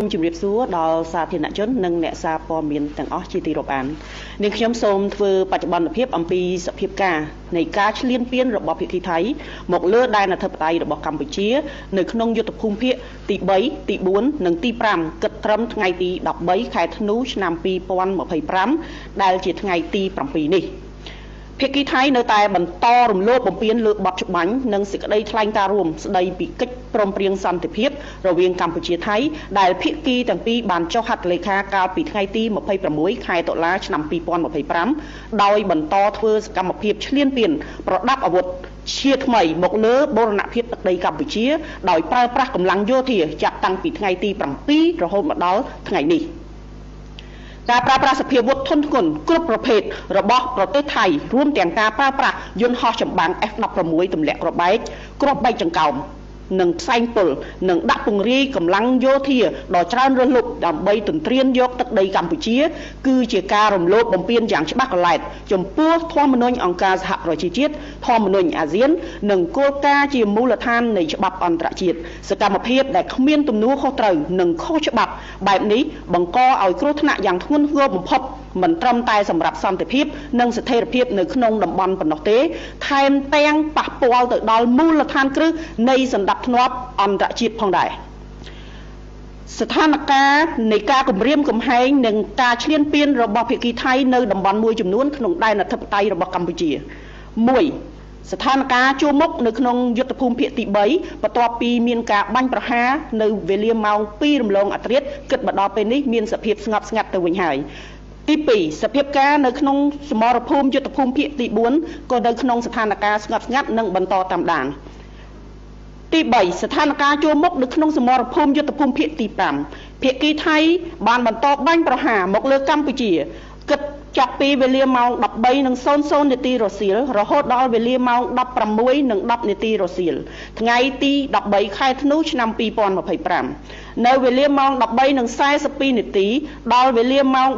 ជំរាបសួរដល់សាធារណជននិងអ្នកសារព័ត៌មានទាំងអស់ជាទីរាប់អាននាងខ្ញុំសូមធ្វើបច្ចុប្បន្នភាពអំពីសភាពការនៃការឈ្លានពានរបស់ភាគីថៃមកលើដែនអធិបតេយ្យរបស់កម្ពុជានៅក្នុងយុទ្ធភូមិភាគទី3ទី4និងទី5គិតត្រឹមថ្ងៃទី13ខែធ្នូឆ្នាំ2025ដែលជាថ្ងៃទី7នេះភាគីថៃនៅតែបន្តរំលោភបំពានលើបទច្បាញ់និងសេចក្តីថ្លែងការណ៍រួមស្តីពីកិច្ចព្រមព្រៀងសន្តិភាពរវាងកម្ពុជាថៃដែលភាគីទាំងពីរបានចុះហត្ថលេខាកាលពីថ្ងៃទី26ខែតុលាឆ្នាំ2025ដោយបន្តធ្វើសកម្មភាពឈ្លានពានប្រដាប់អាវុធជាថ្មីមកលើបូរណភាពទឹកដីកម្ពុជាដោយប្រើប្រាស់កម្លាំងយោធាចាប់តាំងពីថ្ងៃទី7រហូតមកដល់ថ្ងៃនេះការប្រើប្រាស់សភាវុធធនធ្ងន់គ្រប់ប្រភេទរបស់ប្រទេសថៃរួមទាំងការប្រើប្រាស់យន្តហោះចម្បាំង F-16 ទម្លាក់គ្រាប់បែកចង្កោមនិងផ្សែងពុលនិងដាក់ពង្រាយកម្លាំងយោធាដ៏ច្រើនរលត់ដើម្បីទន្ទ្រានយកទឹកដីកម្ពុជាគឺជាការរំលោភបំពានយ៉ាងច្បាស់កលែតចំពោះធម្មនុញ្ញអង្គការសហប្រជាជាតិធម្មនុញ្ញអាស៊ាននិងគោលការណ៍ជាមូលដ្ឋាននៃច្បាប់អន្តរជាតិសកម្មភាពដែលគ្មានទំនួលខុសត្រូវនិងខុសច្បាប់បែបនេះបង្កឲ្យគ្រោះថ្នាក់យ៉ាងធ្ងន់ធ្ងរបំផុតមិនត្រឹមតែសម្រាប់សន្តិភាពនិងស្ថិរភាពនៅក្នុងតំបន់ប៉ុណ្ណោះទេថែមទាំងប៉ះពាល់ទៅដល់មូលដ្ឋានគ្រឹះនៃសន្តិភាពអន្តរជាតិផងដែរស្ថានភាពនៃការគំរាមកំហែងនិងការឈ្លានពានរបស់ភាគីថៃនៅតំបន់មួយចំនួនក្នុងដែនអធិបតេយ្យរបស់កម្ពុជា1ស្ថានភាពជួរមុខនៅក្នុងយុទ្ធភូមិភាគទី3បន្ទាប់ពីមានការបាញ់ប្រហារនៅវេលាម៉ោង2រំលងអធ្រាត្រគិតមកដល់ពេលនេះមានសភាពស្ងប់ស្ងាត់ទៅវិញហើយទី2សភាពការនៅក្នុងសមរភូមិយុទ្ធភូមិភាគទី4ក៏នៅក្នុងស្ថានភាពស្ងប់ស្ងាត់និងបន្តតាមដានទី3ស្ថានភាពជួរមុខនៅក្នុងសមរភូមិយុទ្ធភូមិភាគទី5ភាគីថៃបានបន្តបាញ់ប្រហារមកលើកម្ពុជាគិតចាប់ពីវេលាម៉ោង 13:00 នាទីរសៀលរហូតដល់វេលាម៉ោង 16:10 នាទីរសៀលថ្ងៃទី13ខែធ្នូឆ្នាំ2025នៅវេលាម៉ោង 13:42 នាទីដល់វេលាម៉ោង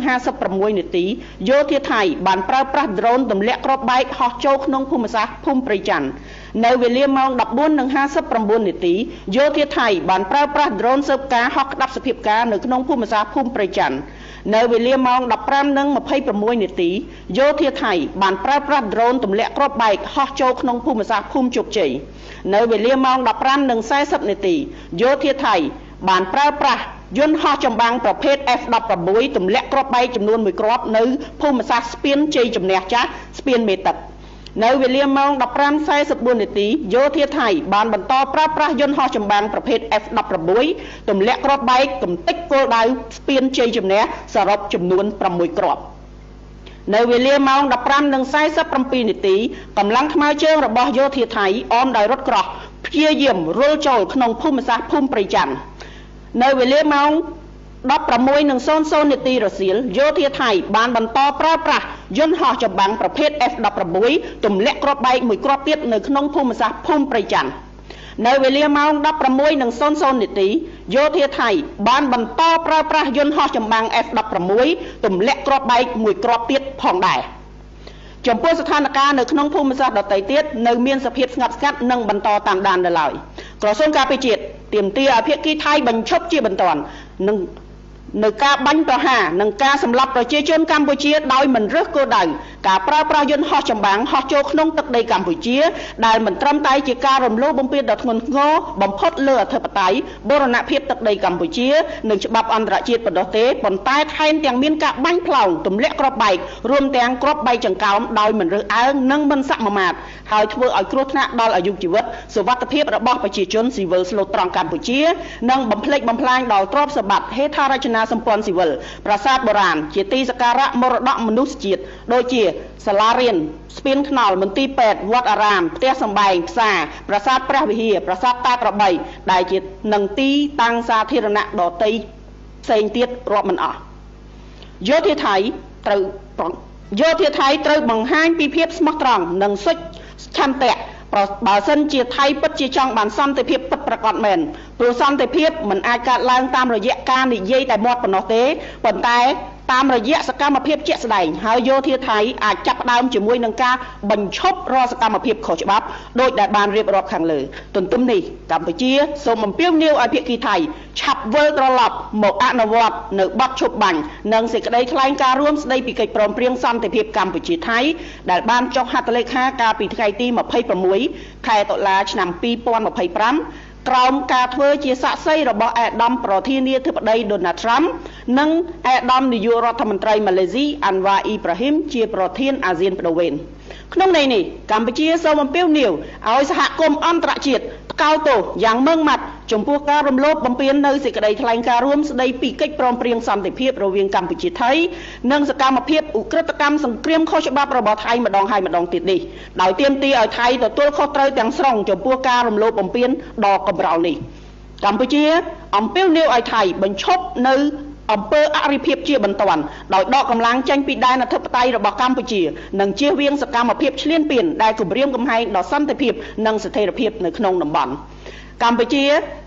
14:56 នាទីយោធាថៃបានប្រើប្រាស់ដ្រូនទម្លាក់គ្រាប់បែកហោះចូលក្នុងភូមិសាស្ត្រភូមិព្រៃច័ន្ទនៅវេលាម៉ោង 14:59 នាទីយោធាថៃបានប្រើប្រាស់ដ្រូនស៊ើបការហោះក្តាប់សភាពការនៅក្នុងភូមិសាស្ត្រភូមិព្រៃច័ន្ទនៅវេលាម៉ោង 15:26 នាទីយោធាថៃបានប្រើប្រាស់ដ្រូនទម្លាក់គ្រាប់បែកហោះចូលក្នុងភូមិសាស្ត្រភូមិជោគជ័យនៅវេលាម៉ោង 15:40 នាទីយោធាថៃបានប្រើប្រាស់យន្តហោះចម្បាំងប្រភេទ F-16 ទម្លាក់គ្រាប់បែកចំនួន1គ្រាប់នៅភូមិសាស្ត្រស្ពានជ័យជំនះចាស់ស្ពានមេទឹកនៅវេលាម៉ោង 15:44 នាទីយោធាថៃបានបន្តប្រើប្រាស់យន្តហោះចម្បាំងប្រភេទ F-16 ទម្លាក់គ្រាប់បែកកំទេចគោលដៅស្ពានជ័យជំនះសរុបចំនួន6គ្រាប់នៅវេលាម៉ោង 15:47 នាទីកម្លាំងថ្មើរជើងរបស់យោធាថៃអមដោយរថក្រោះព្យាយាមរុលចូលក្នុងភូមិសាស្ត្រភូមិព្រៃច័ន្ទនៅវេលាម៉ោង 16:00 នាទីរសៀលយោធាថៃបានបន្តប្រើប្រាស់យន្តហោះចម្បាំងប្រភេទ F-16 ទម្លាក់គ្រាប់បែកមួយគ្រាប់ទៀតនៅក្នុងភូមិសាស្ត្រភូមិព្រៃច័ន្ទនៅវេលាម៉ោង 16:00 នាទីយោធាថៃបានបន្តប្រើប្រាស់យន្តហោះចម្បាំង F-16 ទម្លាក់គ្រាប់បែកមួយគ្រាប់ទៀតផងដែរចំពោះស្ថានភាពនៅក្នុងភូមិសាស្ត្រដទៃទៀតនៅមានសភាពស្ងប់ស្ងាត់និងបន្តតាមដាននៅឡើយក្រសួងការពារជាតិទាមទារឲ្យភាគីថៃបញ្ឈប់ជាបន្ទាន់និងនៅការបាញ់ប្រហារនិងការសម្លាប់ប្រជាជនកម្ពុជាដោយមិនរើសគោលដៅការប្រើប្រាស់យន្តហោះចម្បាំងហោះចូលក្នុងទឹកដីកម្ពុជាដែលមិនត្រឹមតែជាការរំលោភបំពានដ៏ធ្ងន់ធ្ងរបំផុតលើអធិបតេយ្យបូរណភាពទឹកដីកម្ពុជានិងច្បាប់អន្តរជាតិប៉ុណ្ណោះទេប៉ុន្តែថែមទាំងមានការបាញ់ផ្លោងទម្លាក់គ្រាប់បែករួមទាំងគ្រាប់បែកចង្កោមដោយមិនរើសអើងនិងមិនសមាមាត្រហើយធ្វើឲ្យគ្រោះថ្នាក់ដល់អាយុជីវិតសុវត្ថិភាពរបស់ប្រជាជនស៊ីវិលស្លូតត្រង់កម្ពុជានិងបំផ្លិចបំផ្លាញដល់ទ្រព្យសម្បត្តិហេដ្ឋារចនាសម្ព័ន្ធស៊ីវិលប្រាសាទបុរាណជាទីសក្ការៈមរតកមនុស្សជាតិដូចជាសាលារៀនស្ពានថ្នល់មន្ទីរពេទ្យវត្តអារាមផ្ទះសម្បែងផ្សារប្រាសាទព្រះវិហារប្រាសាទតាក្របីដែលជានឹងទីតាំងសាធារណៈដទៃផ្សេងទៀតរាប់មិនអស់យោធាថៃត្រូវបង្ហាញពីភាពស្មោះត្រង់និងសុចឆន្ទៈបើសិនជាថៃពិតជាចង់បានសន្តិភាពពិតប្រាកដមែនព្រោះសន្តិភាពមិនអាចកើតឡើងតាមរយៈការនិយាយតែមាត់ប៉ុណ្ណោះទេប៉ុន្តែ តាមរយៈសកម្មភាពជាក់ស្ដែងហើយយោធាថៃអាចចាប់ផ្ដើមជាមួយនឹងការបញ្ឈប់រាល់សកម្មភាពខុសច្បាប់ដោយដែលបានរៀបរាប់ខាងលើទន្ទឹមនេះកម្ពុជាសូមអំពាវនាវឲ្យភាគីថៃឆាប់វិលត្រឡប់មកអនុវត្តនៅបទឈប់បាញ់និងសេចក្តីថ្លែងការណ៍រួមស្តីពីកិច្ចព្រមព្រៀងសន្តិភាពកម្ពុជាថៃដែលបានចុះហត្ថលេខាកាលពីថ្ងៃទី26 ខែតុលាឆ្នាំ2025ក្រោមការធ្វើជាសាក្សីរបស់អាដាមប្រធានាធិបតី Donald Trump និងអាដាមនាយករដ្ឋមន្ត្រីម៉ាឡេស៊ី Anwar Ibrahim ជាប្រធានអាស៊ានបដូវវេនក្នុងន័យនេះកម្ពុជាសូមអំពាវនាវឲ្យសហគមន៍អន្តរជាតិថ្កោលទោសយ៉ាងម៉ឺងម៉ាត់ចំពោះការរំលោភបំពាននៅសេចក្តីថ្លែងការណ៍រួមស្តីពីកិច្ចព្រមព្រៀងសន្តិភាពរវាងកម្ពុជាថៃនិងសកម្មភាពឧក្រិដ្ឋកម្មសង្គ្រាមខុសច្បាប់របស់ថៃម្ដងហើយម្ដងទៀតនេះដោយទាមទារឲ្យថៃទទួលខុសត្រូវទាំងស្រុងចំពោះការរំលោភបំពានដ៏កម្រោលនេះកម្ពុជាអំពាវនាវឲ្យថៃបញ្ឈប់នៅអំពើអរិភាពជាបន្ទាន់ដោយដកកម្លាំងចេញពីដែនអធិបតេយ្យរបស់កម្ពុជានិងជៀសវាងសកម្មភាពឈ្លានពានដែលគំរាមកំហែងដល់សន្តិភាពនិងស្ថិរភាពនៅក្នុងតំបន់កម្ពុជា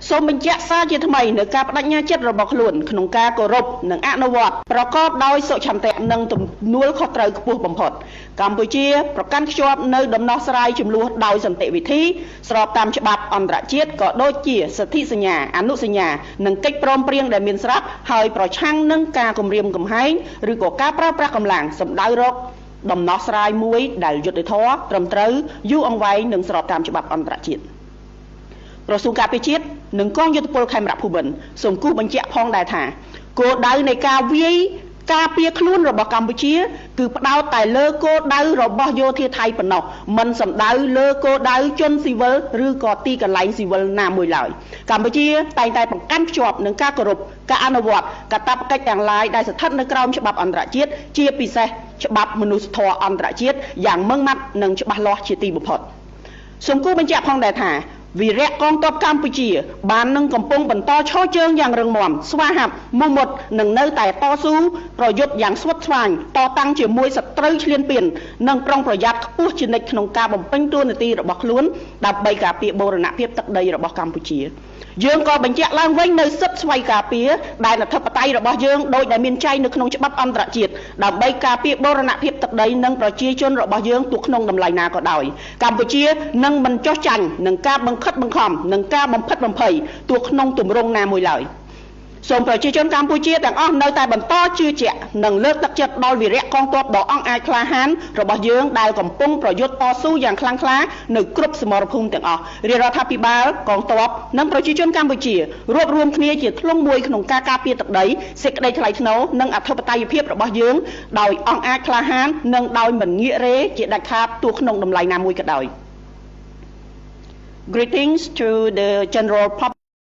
សូមបញ្ជាក់សារជាថ្មីនៅការបដិញ្ញាចិត្តរបស់ខ្លួនក្នុងការគោរពនិងអនុវត្តប្រកបដោយសុឆន្ទៈនិងទំនួលខុសត្រូវខ្ពស់បំផុតកម្ពុជាប្រកាន់ខ្ជាប់នៅដំណោះស្រាយចំនួនដោយសន្តិវិធីស្របតាមច្បាប់អន្តរជាតិក៏ដូចជាសន្ធិសញ្ញាអនុសញ្ញានិងកិច្ចព្រមព្រៀងដែលមានស្រាប់ហើយប្រឆាំងនឹងការគំរាមកំហែងឬក៏ការប្រើប្រាស់កម្លាំងសម្ដៅរកដំណោះស្រាយមួយដែលយុត្តិធម៌ត្រឹមត្រូវយូរអង្វែងនិងស្របតាមច្បាប់អន្តរជាតិក្រសួងការពារជាតិនិងកងយោធពលខេមរៈភូមិន្ទសូមគូសបញ្ជាក់ផងដែរថាគោលដៅនៃការវាយការពារខ្លួនរបស់កម្ពុជាគឺផ្ដោតតែលើគោលដៅរបស់យោធាថៃប៉ុណ្ណោះមិនសំដៅលើគោលដៅជនស៊ីវិលឬក៏ទីកន្លែងស៊ីវិលណាមួយឡើយកម្ពុជាតែងតែបង្កាន់ភ្ជាប់នឹងការគោរពការអនុវត្តកាតព្វកិច្ចទាំងឡាយដែលស្ថិតនៅក្រោមច្បាប់អន្តរជាតិជាពិសេសច្បាប់មនុស្សធម៌អន្តរជាតិយ៉ាងម៉ឺងម៉ាត់និងច្បាស់លាស់ជាទីបំផុតសូមគូបញ្ជាក់ផងដែរថាវីរៈកងទ័ពកម្ពុជាបាននឹងកំពុងបន្តឈរជើងយ៉ាងរឹងមាំស្វាហាប់មោះមុតនឹងនៅតែតស៊ូប្រយុទ្ធយ៉ាងស្វិតស្វាញតតាំងជាមួយសត្រូវឈ្លានពាននិងប្រុងប្រយ័ត្នខ្ពស់ជានិច្ចក្នុងការបំពេញតួនាទីរបស់ខ្លួនដើម្បីការពារបូរណភាពទឹកដីរបស់កម្ពុជាយើងក៏បញ្ជាក់ឡើងវិញនៅសិទ្ធិស្វ័យការពារដែលអធិបតេយ្យរបស់យើងដោយដែលមានចែងនៅក្នុងច្បាប់អន្តរជាតិដើម្បីការពារបូរណភាពទឹកដីនិងប្រជាជនរបស់យើងទោះក្នុងតម្លៃណាក៏ដោយកម្ពុជានឹងមិនចោះចាញ់នឹងការបង្ខិតបង្ខំនឹងការបំផិតបំភ័យទោះក្នុងទម្រង់ណាមួយឡើយសូមប្រជាជនកម្ពុជាទាំងអស់នៅតែបន្តជឿជាក់និងលើកទឹកចិត្តដល់វីរៈកងទ័ពដ៏អង់អាចក្លាហានរបស់យើងដែលកំពុងប្រយុទ្ធតស៊ូយ៉ាងខ្លាំងក្លានៅគ្រប់សមរភូមិទាំងអស់រាជរដ្ឋាភិបាលកងទ័ពនិងប្រជាជនកម្ពុជារួបរวมគ្នាជាធ្លុងមួយក្នុងការការពារទឹកដីសេចក្តីថ្លៃថ្នូរនិងអធិបតេយ្យភាពរបស់យើងដោយអង់អាចក្លាហាននិងដោយមិនងាករេជាដាច់ខាតទោះក្នុងតម្លៃណាមួយក៏ដោយGreetings to the general public